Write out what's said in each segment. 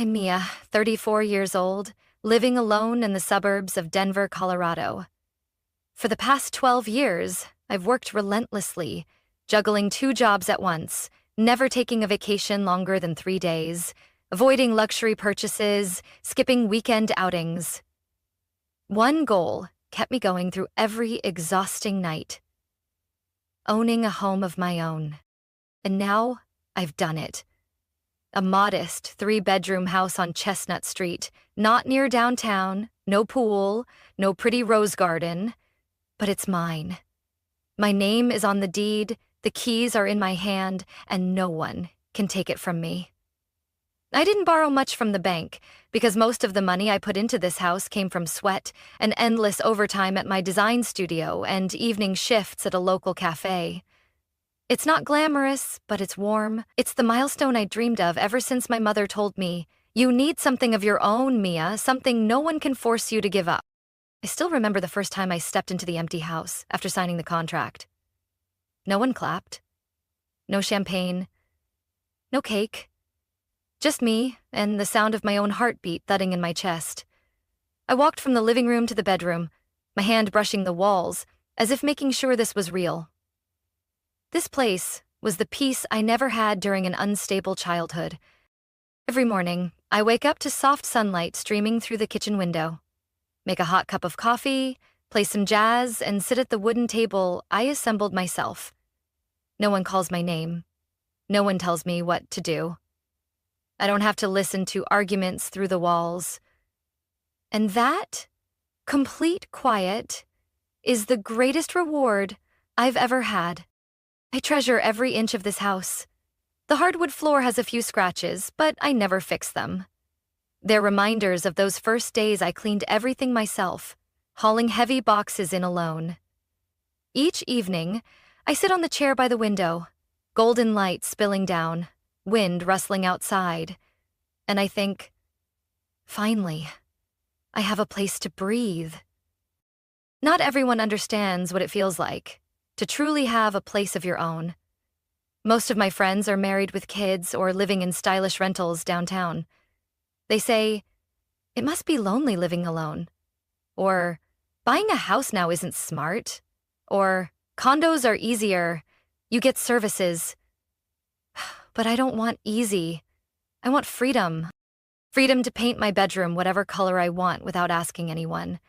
I'm Mia, 34 years old, living alone in the suburbs of Denver, Colorado. For the past 12 years, I've worked relentlessly, juggling 2 jobs at once, never taking a vacation longer than 3 days, avoiding luxury purchases, skipping weekend outings. One goal kept me going through every exhausting night: owning a home of my own. And now, I've done it. A modest 3-bedroom house on Chestnut Street, not near downtown, no pool, no pretty rose garden, but it's mine. My name is on the deed, the keys are in my hand, and no one can take it from me. I didn't borrow much from the bank, because most of the money I put into this house came from sweat and endless overtime at my design studio and evening shifts at a local cafe. It's not glamorous, but it's warm. It's the milestone I dreamed of ever since my mother told me, "You need something of your own, Mia, something no one can force you to give up." I still remember the first time I stepped into the empty house after signing the contract. No one clapped. No champagne. No cake. Just me and the sound of my own heartbeat thudding in my chest. I walked from the living room to the bedroom, my hand brushing the walls, as if making sure this was real. This place was the peace I never had during an unstable childhood. Every morning, I wake up to soft sunlight streaming through the kitchen window, make a hot cup of coffee, play some jazz, and sit at the wooden table I assembled myself. No one calls my name. No one tells me what to do. I don't have to listen to arguments through the walls. And that, complete quiet, is the greatest reward I've ever had. I treasure every inch of this house. The hardwood floor has a few scratches, but I never fix them. They're reminders of those first days I cleaned everything myself, hauling heavy boxes in alone. Each evening, I sit on the chair by the window, golden light spilling down, wind rustling outside, and I think, finally, I have a place to breathe. Not everyone understands what it feels like to truly have a place of your own. Most of my friends are married with kids or living in stylish rentals downtown. They say, "It must be lonely living alone," or "Buying a house now isn't smart," or "Condos are easier, you get services." But I don't want easy. I want freedom. Freedom to paint my bedroom whatever color I want without asking anyone.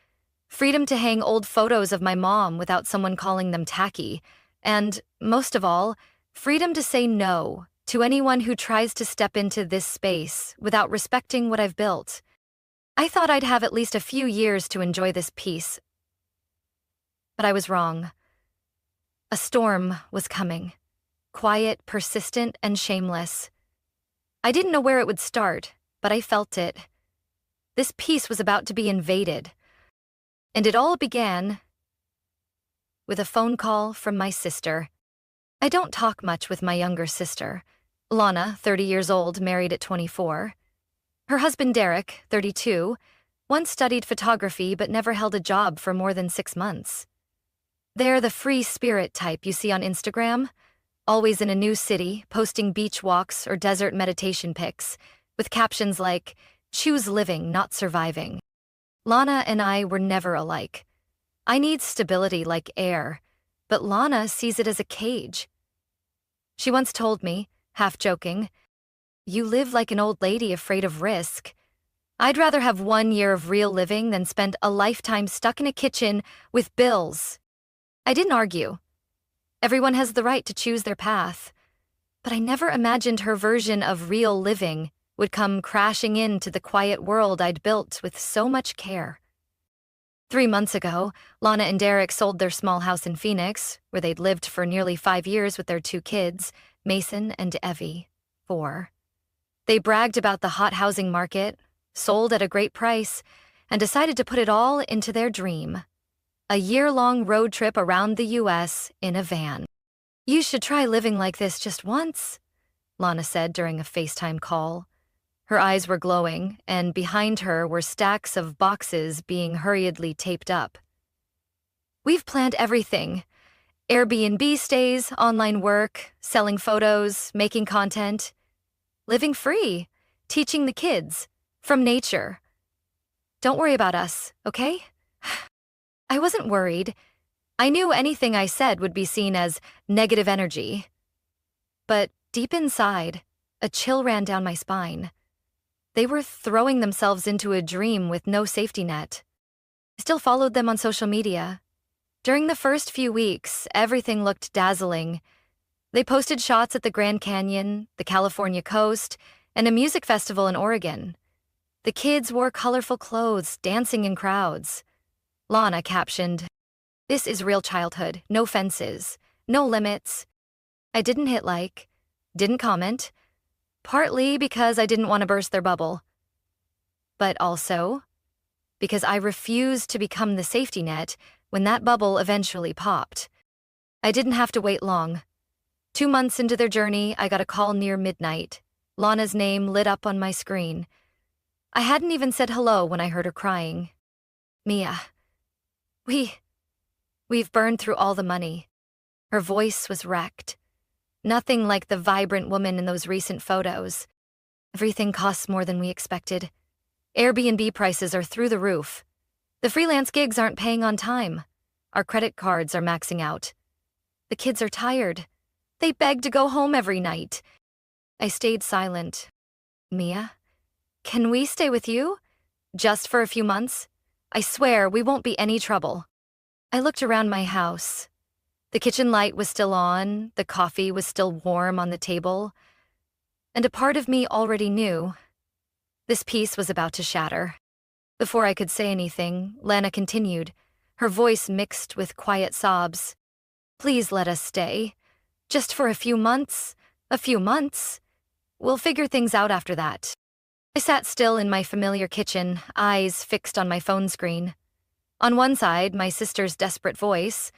Freedom to hang old photos of my mom without someone calling them tacky. And, most of all, freedom to say no to anyone who tries to step into this space without respecting what I've built. I thought I'd have at least a few years to enjoy this peace. But I was wrong. A storm was coming. Quiet, persistent, and shameless. I didn't know where it would start, but I felt it. This peace was about to be invaded. And it all began with a phone call from my sister. I don't talk much with my younger sister, Lana, 30 years old, married at 24. Her husband, Derek, 32, once studied photography but never held a job for more than 6 months. They're the free spirit type you see on Instagram, always in a new city, posting beach walks or desert meditation pics, with captions like, "Choose living, not surviving." Lana and I were never alike. I need stability like air, but Lana sees it as a cage. She once told me, half joking, "You live like an old lady afraid of risk." I'd rather have 1 year of real living than spend a lifetime stuck in a kitchen with bills. I didn't argue. Everyone has the right to choose their path. But I never imagined her version of real living would come crashing into the quiet world I'd built with so much care. 3 months ago, Lana and Derek sold their small house in Phoenix, where they'd lived for nearly 5 years with their 2 kids, Mason and Evie, 4. They bragged about the hot housing market, sold at a great price, and decided to put it all into their dream: a year-long road trip around the U.S. in a van. "You should try living like this just once," Lana said during a FaceTime call. Her eyes were glowing, and behind her were stacks of boxes being hurriedly taped up. "We've planned everything: Airbnb stays, online work, selling photos, making content. Living free. teaching the kids from nature. Don't worry about us, okay? I wasn't worried. I knew anything I said would be seen as negative energy. But deep inside, a chill ran down my spine. They were throwing themselves into a dream with no safety net. I still followed them on social media. During the first few weeks, everything looked dazzling. They posted shots at the Grand Canyon, the California coast, and a music festival in Oregon. The kids wore colorful clothes, dancing in crowds. Lana captioned, "This is real childhood, no fences, no limits." I didn't hit like, didn't comment, partly because I didn't want to burst their bubble, but also because I refused to become the safety net when that bubble eventually popped. I didn't have to wait long. 2 months into their journey, I got a call near midnight. Lana's name lit up on my screen. I hadn't even said hello when I heard her crying. "Mia, we've burned through all the money." Her voice was wrecked. Nothing like the vibrant woman in those recent photos. "Everything costs more than we expected. Airbnb prices are through the roof. The freelance gigs aren't paying on time. Our credit cards are maxing out. The kids are tired. They beg to go home every night." I stayed silent. "Mia, can we stay with you? Just for a few months? I swear we won't be any trouble." I looked around my house. The kitchen light was still on, the coffee was still warm on the table, and a part of me already knew this peace was about to shatter. Before I could say anything, Lana continued, her voice mixed with quiet sobs. "Please let us stay. Just for a few months. A few months. We'll figure things out after that." I sat still in my familiar kitchen, eyes fixed on my phone screen. On one side, my sister's desperate voice.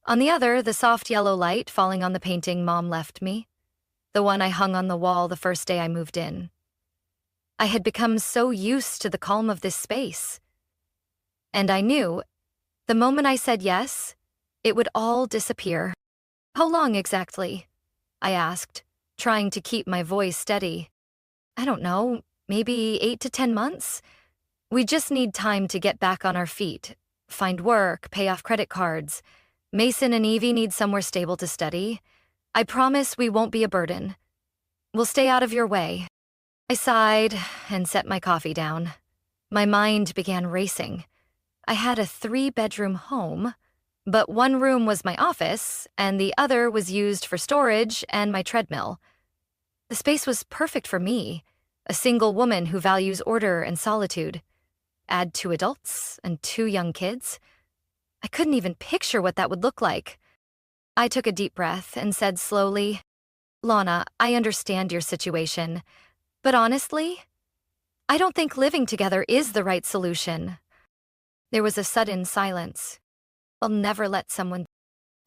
On the other, the soft yellow light falling on the painting Mom left me, the one I hung on the wall the first day I moved in. I had become so used to the calm of this space. And I knew, the moment I said yes, it would all disappear. "How long exactly?" I asked, trying to keep my voice steady. "I don't know, maybe 8 to 10 months. We just need time to get back on our feet, find work, pay off credit cards. Mason and Evie need somewhere stable to study. I promise we won't be a burden. We'll stay out of your way." I sighed and set my coffee down. My mind began racing. I had a 3-bedroom home, but one room was my office, and the other was used for storage and my treadmill. The space was perfect for me, a single woman who values order and solitude. Add 2 adults and 2 young kids. I couldn't even picture what that would look like. I took a deep breath and said slowly, "Lana, I understand your situation, but honestly, I don't think living together is the right solution." There was a sudden silence. I'll never let someone...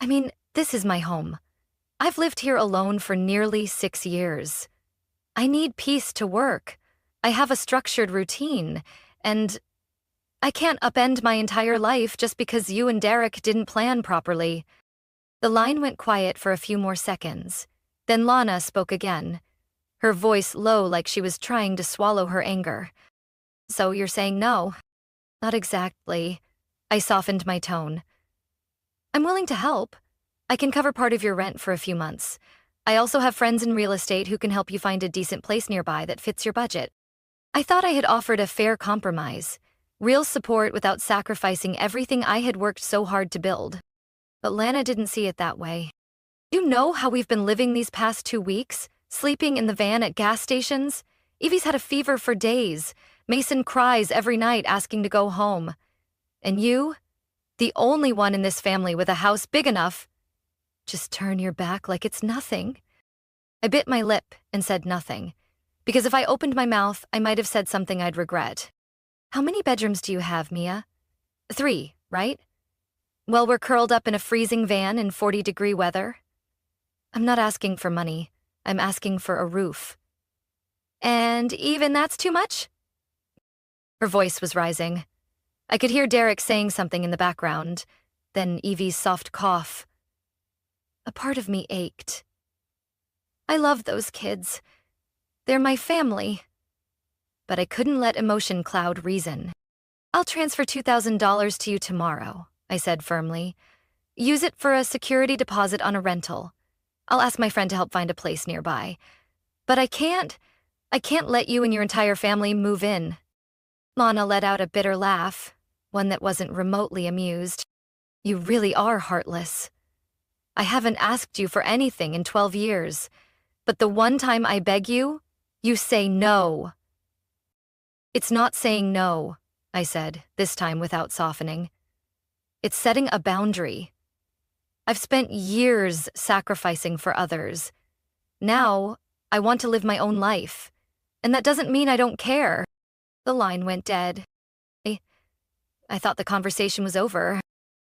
I mean, this is my home. I've lived here alone for nearly 6 years. I need peace to work. I have a structured routine, and I can't upend my entire life just because you and Derek didn't plan properly. The line went quiet for a few more seconds. Then Lana spoke again, her voice low like she was trying to swallow her anger. "So you're saying no?" "Not exactly." I softened my tone. "I'm willing to help. I can cover part of your rent for a few months. I also have friends in real estate who can help you find a decent place nearby that fits your budget." I thought I had offered a fair compromise, real support without sacrificing everything I had worked so hard to build. But Lana didn't see it that way. "You know how we've been living these past 2 weeks? Sleeping in the van at gas stations? Evie's had a fever for days. Mason cries every night asking to go home. And you, the only one in this family with a house big enough, just turn your back like it's nothing." I bit my lip and said nothing, because if I opened my mouth, I might have said something I'd regret. "How many bedrooms do you have, Mia?" 3, right? Well, we're curled up in a freezing van in 40-degree weather. I'm not asking for money. I'm asking for a roof. And even that's too much? Her voice was rising. I could hear Derek saying something in the background, then Evie's soft cough. A part of me ached. I love those kids. They're my family. but I couldn't let emotion cloud reason. "I'll transfer $2,000 to you tomorrow," I said firmly. "Use it for a security deposit on a rental. I'll ask my friend to help find a place nearby. But I can't let you and your entire family move in." Lana let out a bitter laugh, one that wasn't remotely amused. "You really are heartless. I haven't asked you for anything in 12 years, but the one time I beg you, you say no." "It's not saying no," I said, this time without softening. "It's setting a boundary. I've spent years sacrificing for others. Now, I want to live my own life, and that doesn't mean I don't care." The line went dead. I thought the conversation was over,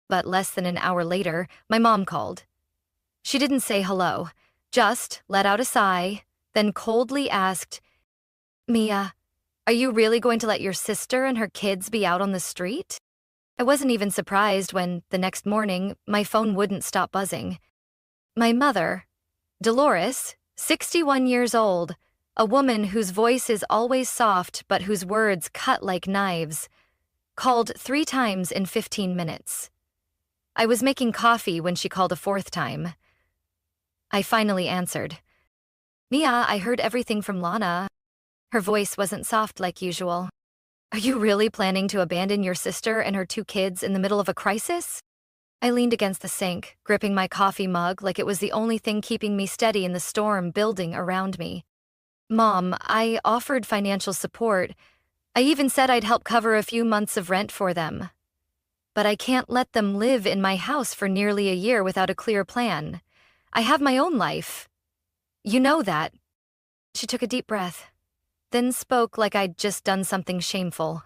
but less than an hour later, my mom called. She didn't say hello, just let out a sigh, then coldly asked, "Mia, are you really going to let your sister and her kids be out on the street?" I wasn't even surprised when, the next morning, my phone wouldn't stop buzzing. My mother, Dolores, 61 years old, a woman whose voice is always soft but whose words cut like knives, called 3 times in 15 minutes. I was making coffee when she called a 4th time. I finally answered. "Mia, I heard everything from Lana." Her voice wasn't soft like usual. "Are you really planning to abandon your sister and her 2 kids in the middle of a crisis?" I leaned against the sink, gripping my coffee mug like it was the only thing keeping me steady in the storm building around me. "Mom, I offered financial support. I even said I'd help cover a few months of rent for them. But I can't let them live in my house for nearly a year without a clear plan. I have my own life. You know that." She took a deep breath, then spoke like I'd just done something shameful.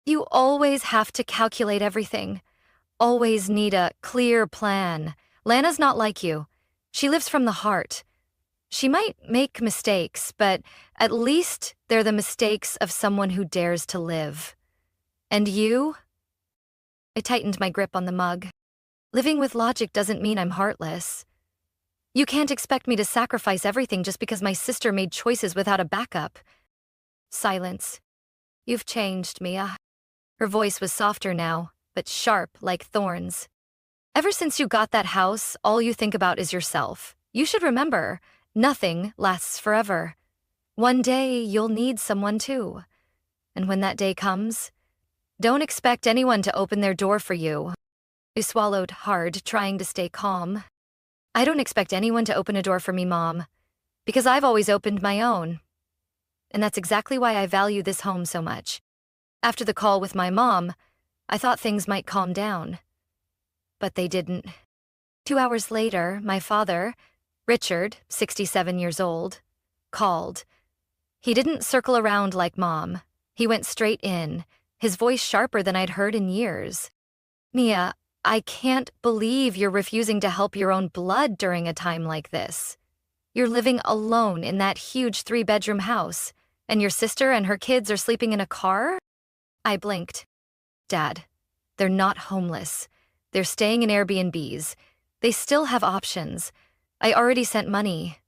"You always have to calculate everything. Always need a clear plan. Lana's not like you. She lives from the heart. She might make mistakes, but at least they're the mistakes of someone who dares to live. And you?" I tightened my grip on the mug. "Living with logic doesn't mean I'm heartless. You can't expect me to sacrifice everything just because my sister made choices without a backup." Silence. "You've changed, Mia." Her voice was softer now, but sharp like thorns. "Ever since you got that house, all you think about is yourself. You should remember, nothing lasts forever. One day you'll need someone too. And when that day comes, don't expect anyone to open their door for you." I swallowed hard, trying to stay calm. "I don't expect anyone to open a door for me, Mom, because I've always opened my own. And that's exactly why I value this home so much." After the call with my mom, I thought things might calm down. But they didn't. 2 hours later, my father, Richard, 67 years old, called. He didn't circle around like Mom. He went straight in, his voice sharper than I'd heard in years. "Mia, I can't believe you're refusing to help your own blood during a time like this. You're living alone in that huge 3-bedroom house, and your sister and her kids are sleeping in a car?" I blinked. "Dad, they're not homeless. They're staying in Airbnbs. They still have options. I already sent money.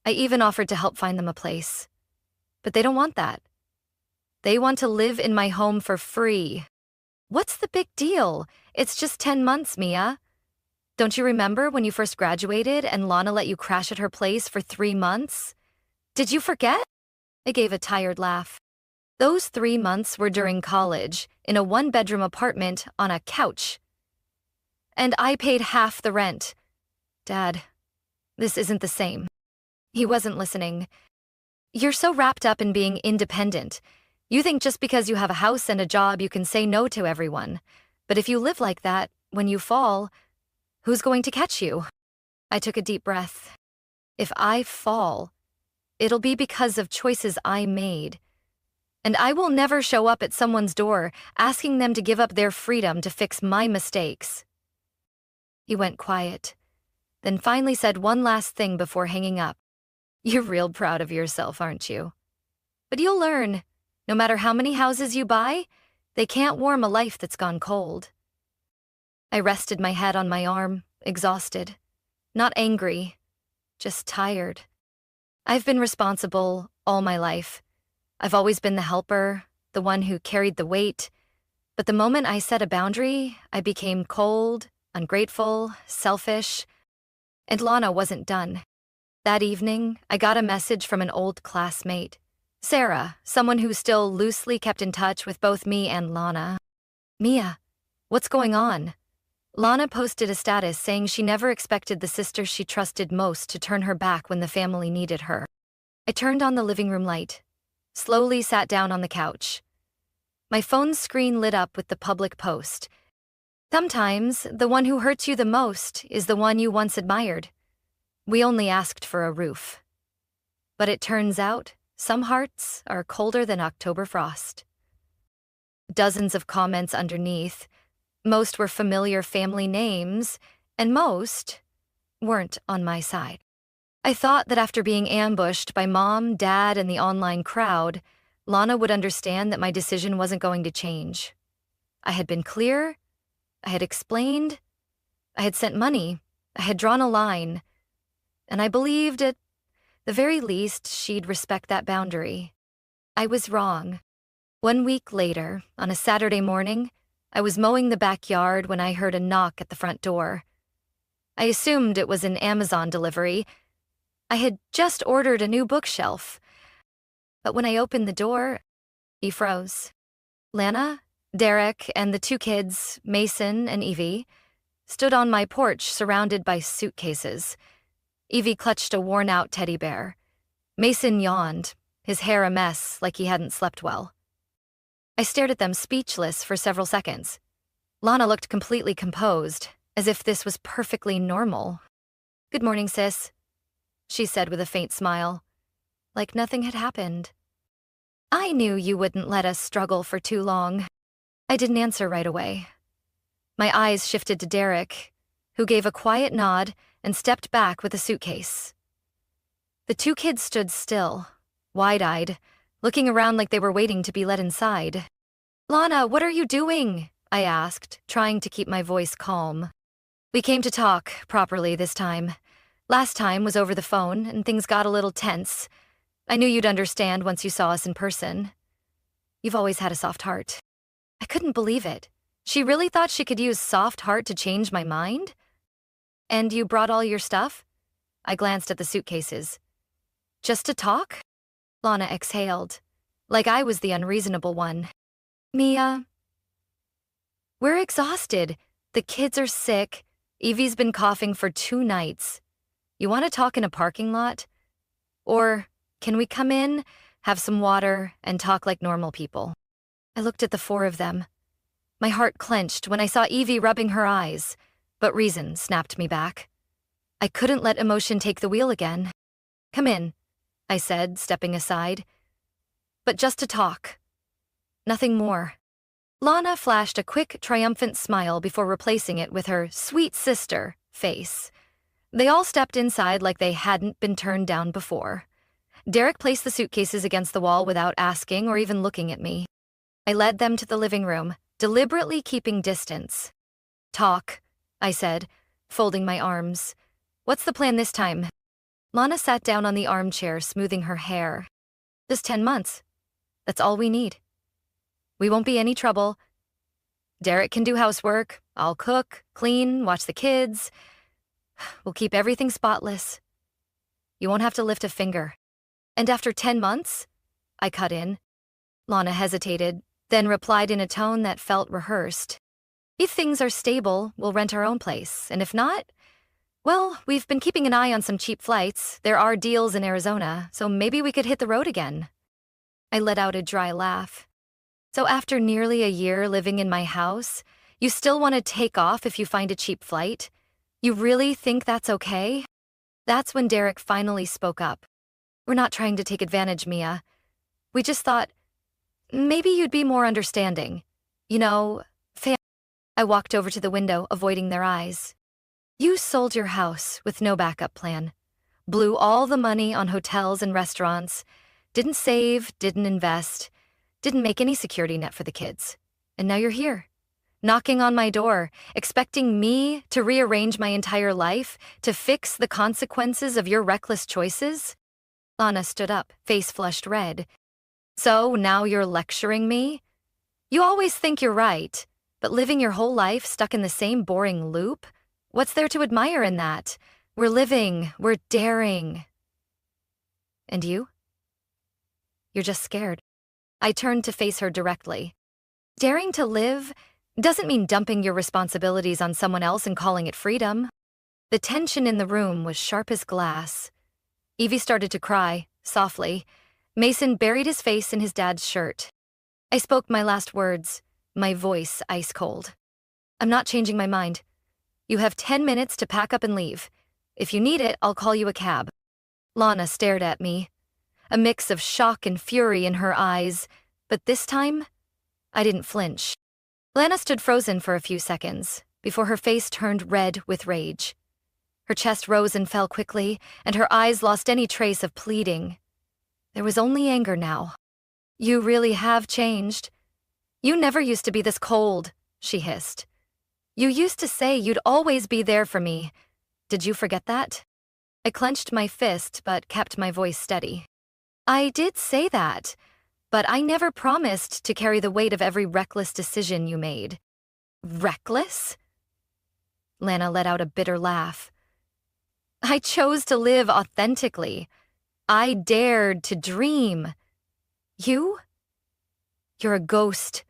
I even offered to help find them a place. But they don't want that. They want to live in my home for free." "What's the big deal? It's just 10 months, Mia. Don't you remember when you first graduated and Lana let you crash at her place for 3 months? Did you forget?" I gave a tired laugh. "Those 3 months were during college, in a 1-bedroom apartment on a couch. And I paid half the rent. Dad, this isn't the same." He wasn't listening. "You're so wrapped up in being independent. You think just because you have a house and a job you can say no to everyone. But if you live like that, when you fall, who's going to catch you?" I took a deep breath. If I fall, it'll be because of choices I made. And I will never show up at someone's door asking them to give up their freedom to fix my mistakes. He went quiet, then finally said one last thing before hanging up. "You're real proud of yourself, aren't you? But you'll learn. No matter how many houses you buy, they can't warm a life that's gone cold." I rested my head on my arm, exhausted. Not angry, just tired. I've been responsible all my life. I've always been the helper, the one who carried the weight. But the moment I set a boundary, I became cold, ungrateful, selfish, and Lana wasn't done. That evening, I got a message from an old classmate, Sarah, someone who still loosely kept in touch with both me and Lana. Mia, what's going on? Lana posted a status saying she never expected the sister she trusted most to turn her back when the family needed her. I turned on the living room light, slowly sat down on the couch. My phone's screen lit up with the public post. Sometimes, the one who hurts you the most is the one you once admired. We only asked for a roof. But it turns out, some hearts are colder than October frost. Dozens of comments underneath. Most were familiar family names, and most weren't on my side. I thought that after being ambushed by Mom, Dad, and the online crowd, Lana would understand that my decision wasn't going to change. I had been clear, I had explained, I had sent money, I had drawn a line, and I believed at the very least she'd respect that boundary. I was wrong. 1 week later, on a Saturday morning, I was mowing the backyard when I heard a knock at the front door. I assumed it was an Amazon delivery. I had just ordered a new bookshelf. But when I opened the door, he froze. Lana, Derek, and the two kids, Mason and Evie, stood on my porch surrounded by suitcases. Evie clutched a worn-out teddy bear. Mason yawned, his hair a mess like he hadn't slept well. I stared at them speechless for several seconds. Lana looked completely composed, as if this was perfectly normal. "Good morning, sis," she said with a faint smile, like nothing had happened. "I knew you wouldn't let us struggle for too long." I didn't answer right away. My eyes shifted to Derek, who gave a quiet nod and stepped back with a suitcase. The two kids stood still, wide-eyed, looking around like they were waiting to be let inside. "Lana, what are you doing?" I asked, trying to keep my voice calm. "We came to talk, properly this time. Last time was over the phone, and things got a little tense. I knew you'd understand once you saw us in person. You've always had a soft heart." I couldn't believe it. She really thought she could use soft heart to change my mind? "And you brought all your stuff?" I glanced at the suitcases. "Just to talk?" Lana exhaled, like I was the unreasonable one. "Mia, we're exhausted. The kids are sick. Evie's been coughing for 2 nights. You want to talk in a parking lot? Or can we come in, have some water, and talk like normal people?" I looked at the 4 of them. My heart clenched when I saw Evie rubbing her eyes, but reason snapped me back. I couldn't let emotion take the wheel again. "Come in," I said, stepping aside. "But just to talk. Nothing more." Lana flashed a quick, triumphant smile before replacing it with her sweet sister face. They all stepped inside like they hadn't been turned down before. Derek placed the suitcases against the wall without asking or even looking at me. I led them to the living room, deliberately keeping distance. "Talk," I said, folding my arms. "What's the plan this time?" Lana sat down on the armchair, smoothing her hair. "Just 10 months. That's all we need. We won't be any trouble. Derek can do housework. I'll cook, clean, watch the kids. We'll keep everything spotless. You won't have to lift a finger." "And after 10 months?" I cut in. Lana hesitated, then replied in a tone that felt rehearsed. "If things are stable, we'll rent our own place, and if not, well, we've been keeping an eye on some cheap flights. There are deals in Arizona, so maybe we could hit the road again." I let out a dry laugh. "So after nearly a year living in my house, you still want to take off if you find a cheap flight? You really think that's okay?" That's when Derek finally spoke up. "We're not trying to take advantage, Mia. We just thought, maybe you'd be more understanding. You know, I walked over to the window, avoiding their eyes. "You sold your house with no backup plan. Blew all the money on hotels and restaurants. Didn't save, didn't invest, didn't make any security net for the kids. And now you're here, knocking on my door, expecting me to rearrange my entire life to fix the consequences of your reckless choices?" Lana stood up, face flushed red. So now you're lecturing me? You always think you're right, but living your whole life stuck in the same boring loop? What's there to admire in that? We're living, we're daring. And you? You're just scared. I turned to face her directly. Daring to live doesn't mean dumping your responsibilities on someone else and calling it freedom. The tension in the room was sharp as glass. Evie started to cry, softly. Mason buried his face in his dad's shirt. I spoke my last words, my voice ice cold. I'm not changing my mind. You have 10 minutes to pack up and leave. If you need it, I'll call you a cab. Lana stared at me, a mix of shock and fury in her eyes, but this time, I didn't flinch. Lana stood frozen for a few seconds, before her face turned red with rage. Her chest rose and fell quickly, and her eyes lost any trace of pleading. There was only anger now. You really have changed. You never used to be this cold, she hissed. You used to say you'd always be there for me. Did you forget that? I clenched my fist, but kept my voice steady. I did say that, but I never promised to carry the weight of every reckless decision you made. Reckless? Lana let out a bitter laugh. I chose to live authentically. I dared to dream. You? You're a ghost.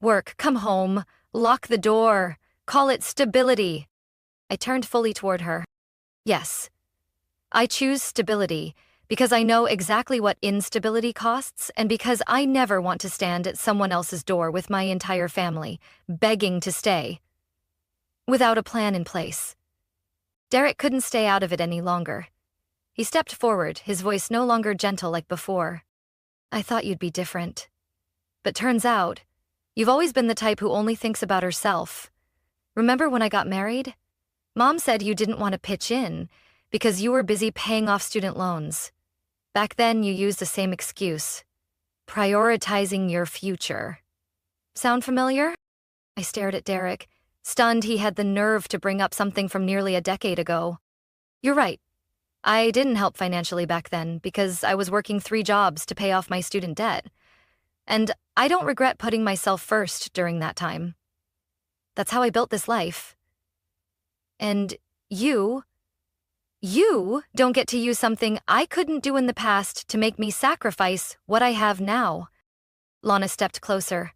Work, come home, lock the door, call it stability. I turned fully toward her. Yes, I choose stability because I know exactly what instability costs and because I never want to stand at someone else's door with my entire family, begging to stay, without a plan in place. Derek couldn't stay out of it any longer. He stepped forward, his voice no longer gentle like before. I thought you'd be different. But turns out, you've always been the type who only thinks about herself. Remember when I got married? Mom said you didn't want to pitch in because you were busy paying off student loans. Back then, you used the same excuse. Prioritizing your future. Sound familiar? I stared at Derek, stunned he had the nerve to bring up something from nearly a decade ago. You're right. I didn't help financially back then because I was working 3 jobs to pay off my student debt. And I don't regret putting myself first during that time. That's how I built this life. And you don't get to use something I couldn't do in the past to make me sacrifice what I have now. Lana stepped closer,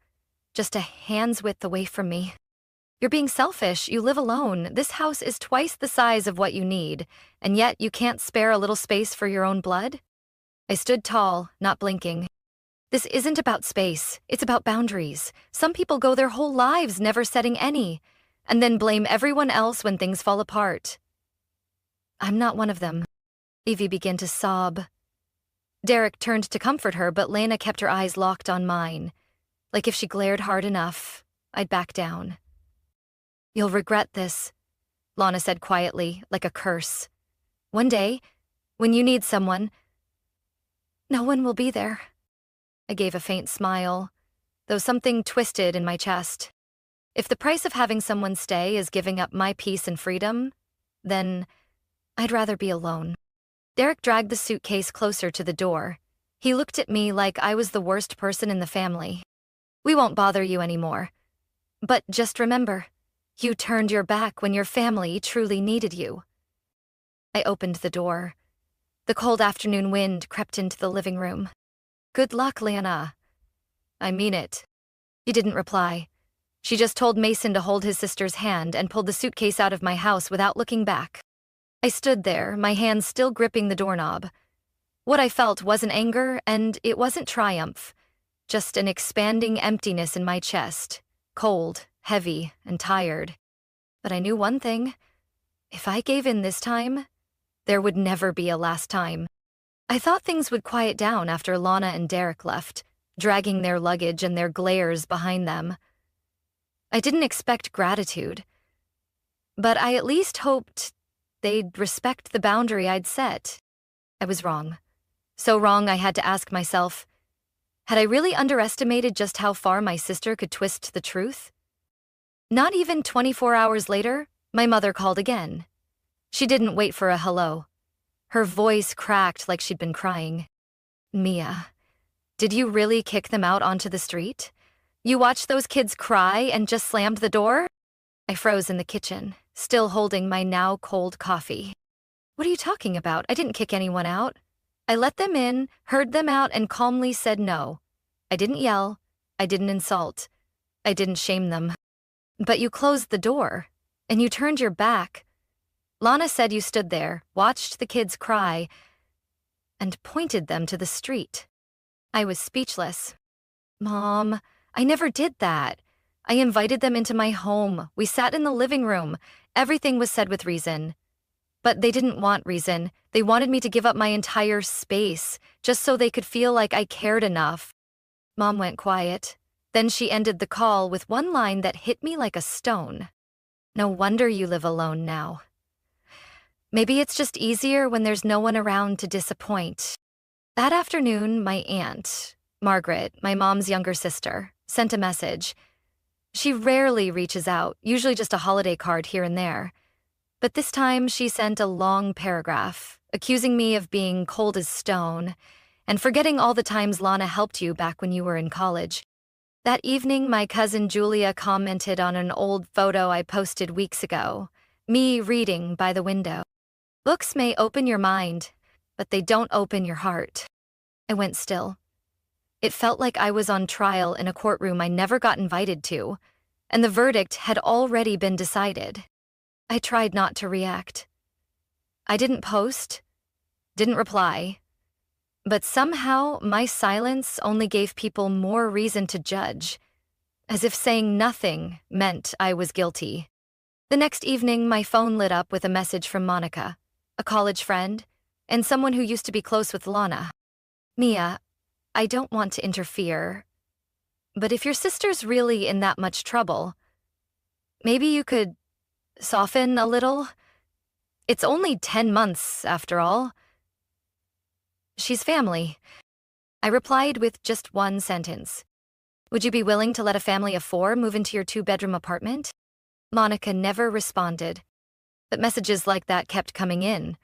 just a hand's width away from me. You're being selfish. You live alone. This house is twice the size of what you need, and yet you can't spare a little space for your own blood? I stood tall, not blinking. This isn't about space. It's about boundaries. Some people go their whole lives never setting any, and then blame everyone else when things fall apart. I'm not one of them. Evie began to sob. Derek turned to comfort her, but Lana kept her eyes locked on mine. Like if she glared hard enough, I'd back down. You'll regret this, Lana said quietly, like a curse. One day, when you need someone, no one will be there. I gave a faint smile, though something twisted in my chest. If the price of having someone stay is giving up my peace and freedom, then I'd rather be alone. Derek dragged the suitcase closer to the door. He looked at me like I was the worst person in the family. We won't bother you anymore. But just remember, you turned your back when your family truly needed you. I opened the door. The cold afternoon wind crept into the living room. Good luck, Lana. I mean it. She didn't reply. She just told Mason to hold his sister's hand and pulled the suitcase out of my house without looking back. I stood there, my hands still gripping the doorknob. What I felt wasn't anger, and it wasn't triumph. Just an expanding emptiness in my chest. Cold, heavy, and tired. But I knew one thing. If I gave in this time, there would never be a last time. I thought things would quiet down after Lana and Derek left, dragging their luggage and their glares behind them. I didn't expect gratitude, but I at least hoped they'd respect the boundary I'd set. I was wrong. So wrong I had to ask myself, had I really underestimated just how far my sister could twist the truth? Not even 24 hours later, my mother called again. She didn't wait for a hello. Her voice cracked like she'd been crying. Mia, Did you really kick them out onto the street? You watched those kids cry and just slammed the door? I froze in the kitchen, still holding my now cold coffee. What are you talking about? I didn't kick anyone out. I let them in, heard them out, and calmly said no. I didn't yell. I didn't insult. I didn't shame them. But you closed the door, and you turned your back. Lana said you stood there, watched the kids cry, and pointed them to the street. I was speechless. Mom, I never did that. I invited them into my home. We sat in the living room. Everything was said with reason. But they didn't want reason. They wanted me to give up my entire space, just so they could feel like I cared enough. Mom went quiet. Then she ended the call with one line that hit me like a stone. No wonder you live alone now. Maybe it's just easier when there's no one around to disappoint. That afternoon, my aunt, Margaret, my mom's younger sister, sent a message. She rarely reaches out, usually just a holiday card here and there. But this time she sent a long paragraph, accusing me of being cold as stone and forgetting all the times Lana helped you back when you were in college. That evening, my cousin Julia commented on an old photo I posted weeks ago, me reading by the window. Books may open your mind, but they don't open your heart. I went still. It felt like I was on trial in a courtroom I never got invited to, and the verdict had already been decided. I tried not to react. I didn't post, didn't reply, but somehow my silence only gave people more reason to judge, as if saying nothing meant I was guilty. The next evening, my phone lit up with a message from Monica, a college friend, and someone who used to be close with Lana. Mia, I don't want to interfere, but if your sister's really in that much trouble, maybe you could soften a little? It's only 10 months, after all. She's family. I replied with just one sentence. Would you be willing to let a family of 4 move into your 2-bedroom apartment? Monica never responded, but messages like that kept coming in,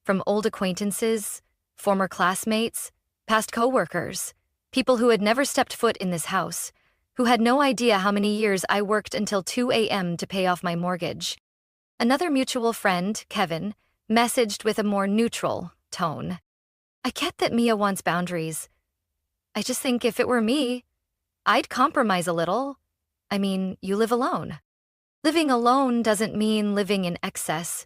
from old acquaintances, former classmates, past coworkers, people who had never stepped foot in this house, who had no idea how many years I worked until 2 a.m. to pay off my mortgage. Another mutual friend, Kevin, messaged with a more neutral tone. I get that Mia wants boundaries. I just think if it were me, I'd compromise a little. I mean, you live alone. Living alone doesn't mean living in excess.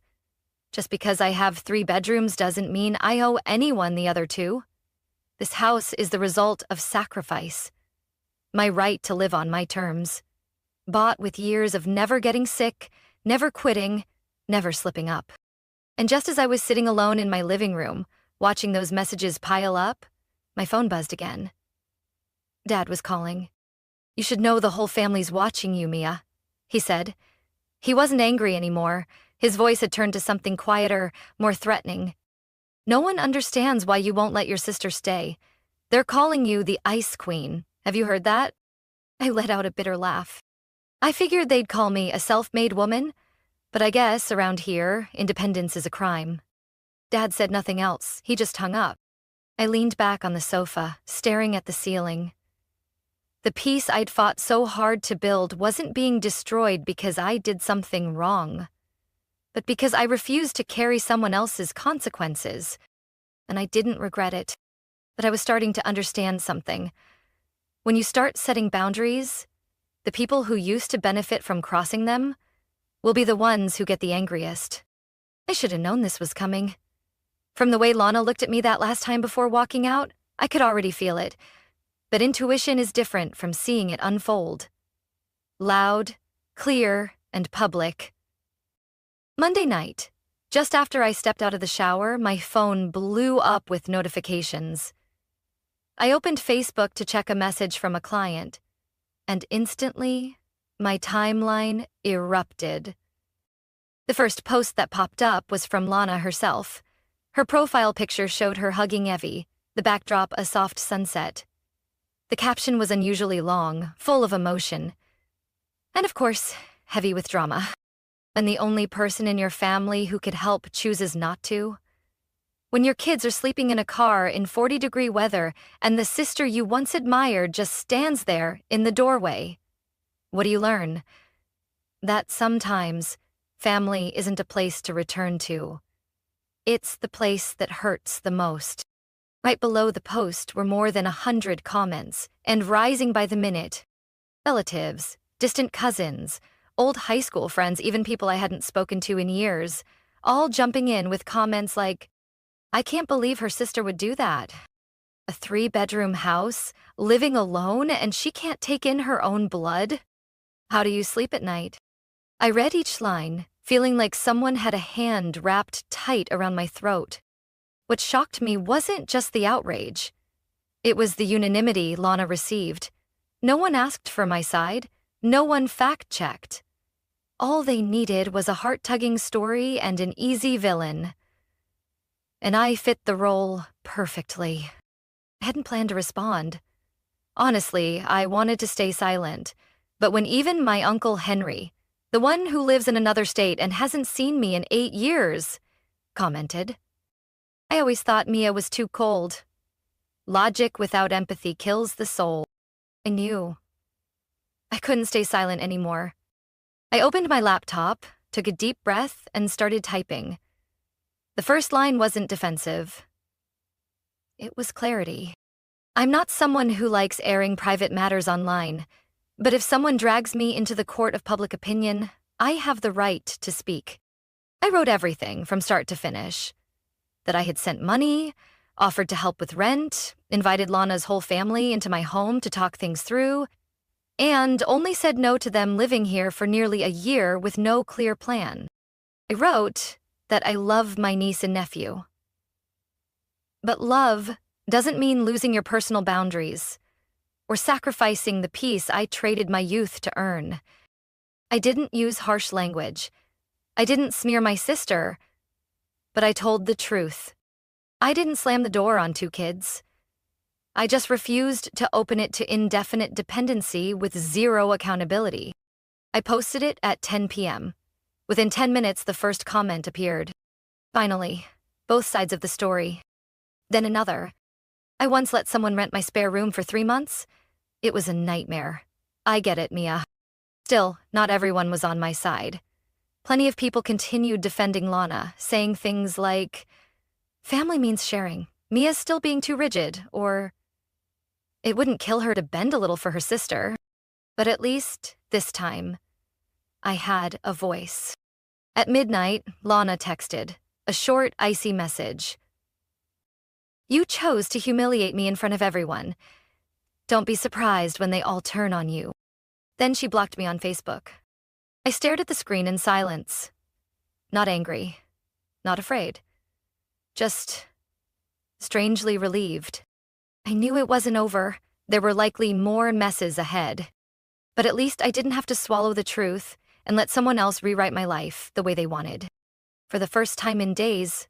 Just because I have 3 bedrooms doesn't mean I owe anyone the other 2. This house is the result of sacrifice. My right to live on my terms. Bought with years of never getting sick, never quitting, never slipping up. And just as I was sitting alone in my living room, watching those messages pile up, my phone buzzed again. Dad was calling. You should know the whole family's watching you, Mia, he said. He wasn't angry anymore. His voice had turned to something quieter, more threatening. No one understands why you won't let your sister stay. They're calling you the Ice Queen. Have you heard that? I let out a bitter laugh. I figured they'd call me a self-made woman, but I guess around here, independence is a crime. Dad said nothing else. He just hung up. I leaned back on the sofa, staring at the ceiling. The peace I'd fought so hard to build wasn't being destroyed because I did something wrong, but because I refused to carry someone else's consequences. And I didn't regret it. But I was starting to understand something. When you start setting boundaries, the people who used to benefit from crossing them will be the ones who get the angriest. I should have known this was coming. From the way Lana looked at me that last time before walking out, I could already feel it. But intuition is different from seeing it unfold. Loud, clear, and public. Monday night, just after I stepped out of the shower, my phone blew up with notifications. I opened Facebook to check a message from a client, and instantly, my timeline erupted. The first post that popped up was from Lana herself. Her profile picture showed her hugging Evie, the backdrop a soft sunset. The caption was unusually long, full of emotion, and of course, heavy with drama. And the only person in your family who could help chooses not to? When your kids are sleeping in a car in 40-degree weather and the sister you once admired just stands there in the doorway. What do you learn? That sometimes family isn't a place to return to. It's the place that hurts the most. Right below the post were more than 100 comments, and rising by the minute. Relatives, distant cousins, old high school friends, even people I hadn't spoken to in years, all jumping in with comments like, "I can't believe her sister would do that. A 3-bedroom house, living alone, and she can't take in her own blood? How do you sleep at night?" I read each line, feeling like someone had a hand wrapped tight around my throat. What shocked me wasn't just the outrage. It was the unanimity Lana received. No one asked for my side. No one fact-checked. All they needed was a heart-tugging story and an easy villain. And I fit the role perfectly. I hadn't planned to respond. Honestly, I wanted to stay silent. But when even my Uncle Henry, the one who lives in another state and hasn't seen me in 8 years, commented, "I always thought Mia was too cold. Logic without empathy kills the soul." I knew. I couldn't stay silent anymore. I opened my laptop, took a deep breath, and started typing. The first line wasn't defensive. It was clarity. I'm not someone who likes airing private matters online, but if someone drags me into the court of public opinion, I have the right to speak. I wrote everything from start to finish. That I had sent money, offered to help with rent, invited Lana's whole family into my home to talk things through, and only said no to them living here for nearly a year with no clear plan. I wrote that I love my niece and nephew. But love doesn't mean losing your personal boundaries or sacrificing the peace I traded my youth to earn. I didn't use harsh language. I didn't smear my sister, but I told the truth. I didn't slam the door on 2 kids. I just refused to open it to indefinite dependency with 0 accountability. I posted it at 10 p.m. Within 10 minutes, the first comment appeared. Finally, both sides of the story. Then another. I once let someone rent my spare room for 3 months. It was a nightmare. I get it, Mia. Still, not everyone was on my side. Plenty of people continued defending Lana, saying things like, "Family means sharing. Mia's still being too rigid," or, "It wouldn't kill her to bend a little for her sister." But at least, this time, I had a voice. At midnight, Lana texted, a short, icy message. "You chose to humiliate me in front of everyone. Don't be surprised when they all turn on you." Then she blocked me on Facebook. I stared at the screen in silence. Not angry, not afraid. Just strangely relieved. I knew it wasn't over. There were likely more messes ahead. But at least I didn't have to swallow the truth and let someone else rewrite my life the way they wanted. For the first time in days,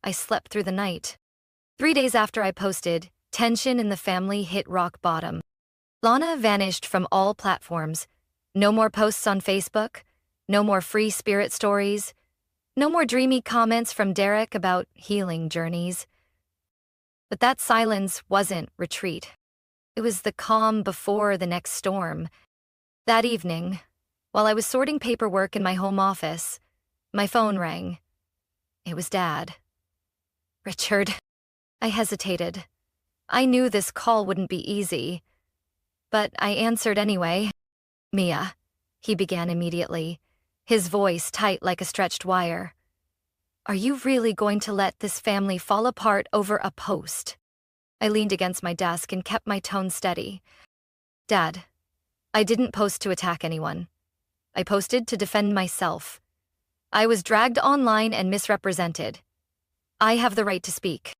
I slept through the night. 3 days after I posted, tension in the family hit rock bottom. Lana vanished from all platforms. No more posts on Facebook, no more free spirit stories, no more dreamy comments from Derek about healing journeys. But that silence wasn't retreat. It was the calm before the next storm. That evening, while I was sorting paperwork in my home office, my phone rang. It was Dad. "Richard." I hesitated. I knew this call wouldn't be easy, but I answered anyway. "Mia," he began immediately, his voice tight like a stretched wire. "Are you really going to let this family fall apart over a post?" I leaned against my desk and kept my tone steady. "Dad, I didn't post to attack anyone. I posted to defend myself. I was dragged online and misrepresented. I have the right to speak."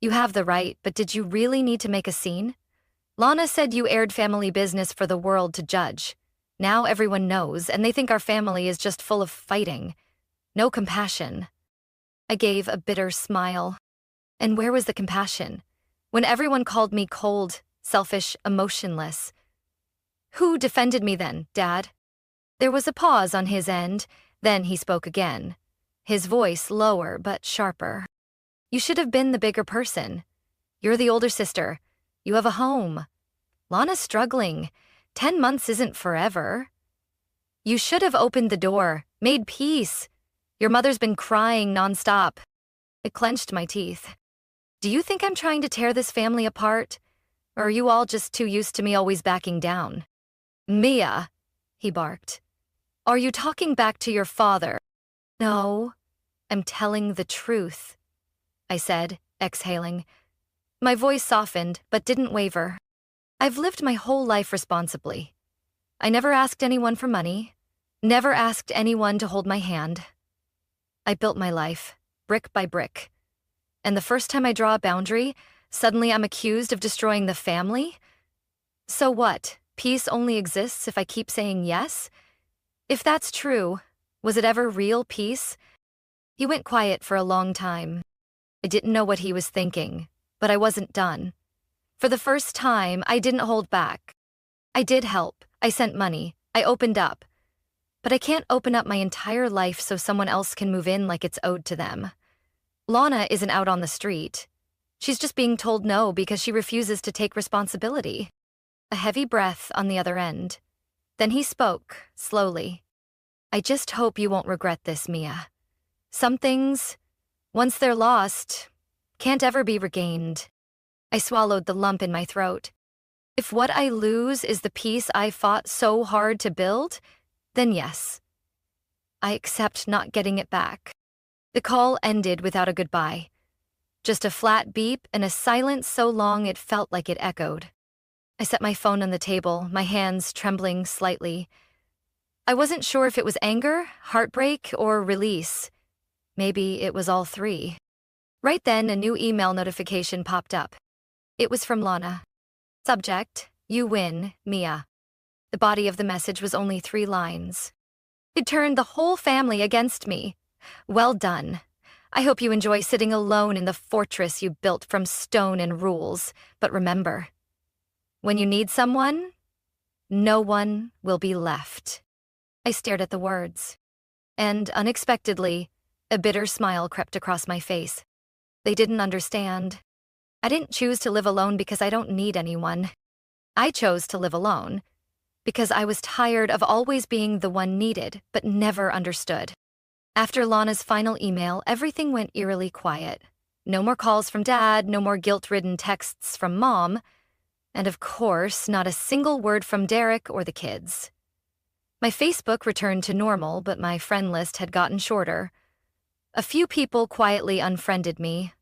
"You have the right, but did you really need to make a scene? Lana said you aired family business for the world to judge. Now everyone knows, and they think our family is just full of fighting. No compassion." I gave a bitter smile. And where was the compassion? When everyone called me cold, selfish, emotionless. Who defended me then, Dad? There was a pause on his end, then he spoke again, his voice lower but sharper. You should have been the bigger person. You're the older sister. You have a home. Lana's struggling. 10 months isn't forever. You should have opened the door, made peace. Your mother's been crying nonstop. I clenched my teeth. Do you think I'm trying to tear this family apart? Or are you all just too used to me always backing down? Mia, he barked. Are you talking back to your father? No, I'm telling the truth, I said, exhaling. My voice softened, but didn't waver. I've lived my whole life responsibly. I never asked anyone for money, never asked anyone to hold my hand. I built my life, brick by brick. And the first time I draw a boundary, suddenly I'm accused of destroying the family? So what? Peace only exists if I keep saying yes? If that's true, was it ever real peace? He went quiet for a long time. I didn't know what he was thinking, but I wasn't done. For the first time, I didn't hold back. I did help. I sent money. I opened up. But I can't open up my entire life so someone else can move in like it's owed to them. Lana isn't out on the street. She's just being told no because she refuses to take responsibility. A heavy breath on the other end. Then he spoke, slowly. I just hope you won't regret this, Mia. Some things, once they're lost, can't ever be regained. I swallowed the lump in my throat. If what I lose is the peace I fought so hard to build, then yes. I accept not getting it back. The call ended without a goodbye. Just a flat beep and a silence so long it felt like it echoed. I set my phone on the table, my hands trembling slightly. I wasn't sure if it was anger, heartbreak, or release. Maybe it was all three. Right then, a new email notification popped up. It was from Lana. Subject, you win, Mia. The body of the message was only 3 lines. It turned the whole family against me. Well done. I hope you enjoy sitting alone in the fortress you built from stone and rules. But remember, when you need someone, no one will be left. I stared at the words, and unexpectedly, a bitter smile crept across my face. They didn't understand. I didn't choose to live alone because I don't need anyone. I chose to live alone because I was tired of always being the one needed but never understood. After Lana's final email, everything went eerily quiet. No more calls from Dad, no more guilt-ridden texts from Mom, and of course, not a single word from Derek or the kids. My Facebook returned to normal, but my friend list had gotten shorter. A few people quietly unfriended me.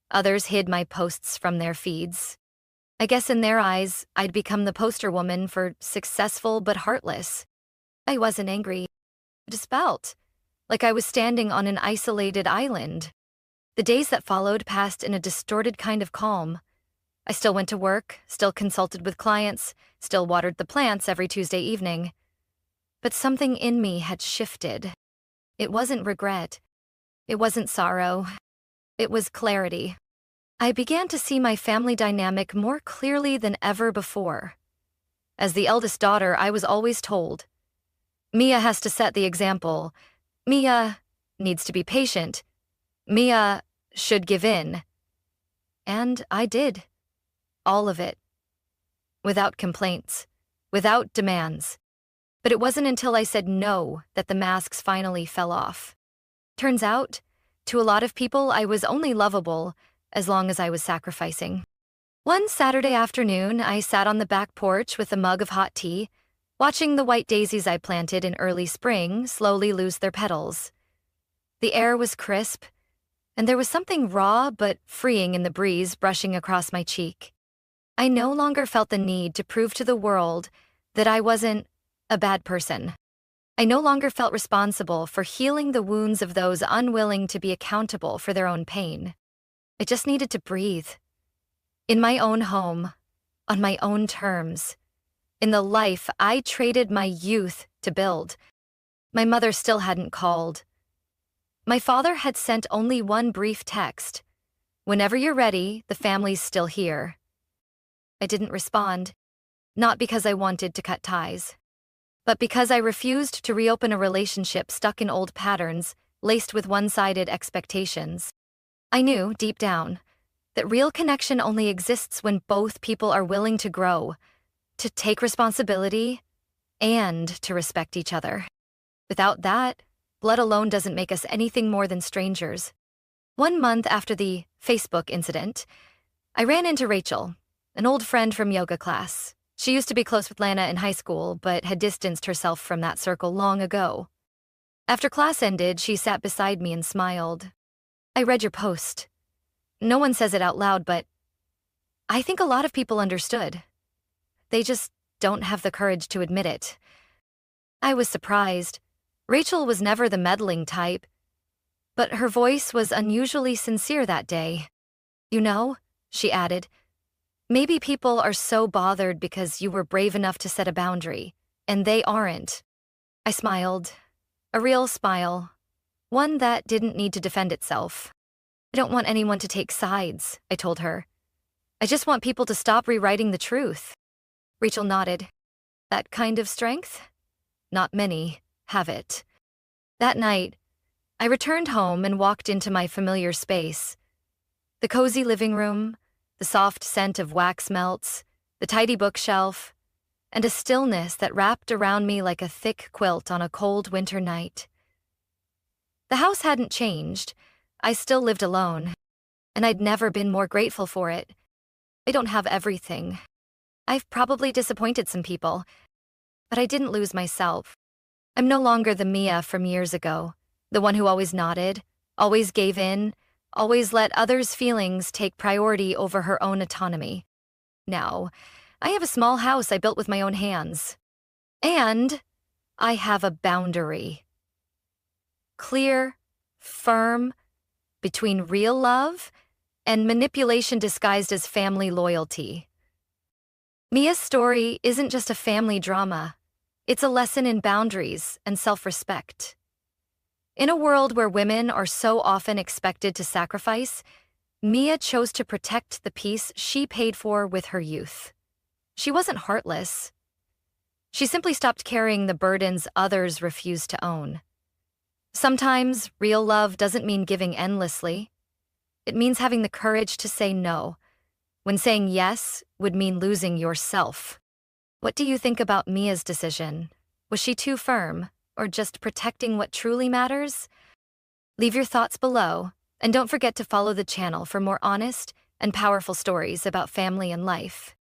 Others hid my posts from their feeds. I guess in their eyes, I'd become the poster woman for successful but heartless. I wasn't angry. I just felt like I was standing on an isolated island. The days that followed passed in a distorted kind of calm. I still went to work, still consulted with clients, still watered the plants every Tuesday evening. But something in me had shifted. It wasn't regret. It wasn't sorrow. It was clarity. I began to see my family dynamic more clearly than ever before. As the eldest daughter, I was always told, Mia has to set the example. Mia needs to be patient. Mia should give in. And I did. All of it. Without complaints. Without demands. But it wasn't until I said no that the masks finally fell off. Turns out, to a lot of people, I was only lovable as long as I was sacrificing. One Saturday afternoon, I sat on the back porch with a mug of hot tea, watching the white daisies I planted in early spring slowly lose their petals. The air was crisp, and there was something raw but freeing in the breeze brushing across my cheek. I no longer felt the need to prove to the world that I wasn't a bad person. I no longer felt responsible for healing the wounds of those unwilling to be accountable for their own pain. I just needed to breathe. In my own home, on my own terms. In the life I traded my youth to build. My mother still hadn't called. My father had sent only one brief text. Whenever you're ready, the family's still here. I didn't respond, not because I wanted to cut ties, but because I refused to reopen a relationship stuck in old patterns, laced with one-sided expectations. I knew, deep down, that real connection only exists when both people are willing to grow, to take responsibility, and to respect each other. Without that, blood alone doesn't make us anything more than strangers. 1 month after the Facebook incident, I ran into Rachel, an old friend from yoga class. She used to be close with Lana in high school, but had distanced herself from that circle long ago. After class ended, she sat beside me and smiled. "I read your post. No one says it out loud, but I think a lot of people understood. They just don't have the courage to admit it." I was surprised. Rachel was never the meddling type, but her voice was unusually sincere that day. "You know," she added, "maybe people are so bothered because you were brave enough to set a boundary, and they aren't." I smiled. A real smile. One that didn't need to defend itself. "I don't want anyone to take sides," I told her. "I just want people to stop rewriting the truth." Rachel nodded. "That kind of strength? Not many have it." That night, I returned home and walked into my familiar space. The cozy living room, the soft scent of wax melts, the tidy bookshelf, and a stillness that wrapped around me like a thick quilt on a cold winter night. The house hadn't changed. I still lived alone, and I'd never been more grateful for it. I don't have everything. I've probably disappointed some people, but I didn't lose myself. I'm no longer the Mia from years ago, the one who always nodded, always gave in, always let others' feelings take priority over her own autonomy. Now, I have a small house I built with my own hands. And I have a boundary. Clear, firm, between real love and manipulation disguised as family loyalty. Mia's story isn't just a family drama. It's a lesson in boundaries and self-respect. In a world where women are so often expected to sacrifice, Mia chose to protect the peace she paid for with her youth. She wasn't heartless. She simply stopped carrying the burdens others refused to own. Sometimes real love doesn't mean giving endlessly. It means having the courage to say no, when saying yes would mean losing yourself. What do you think about Mia's decision? Was she too firm, or just protecting what truly matters? Leave your thoughts below, and don't forget to follow the channel for more honest and powerful stories about family and life.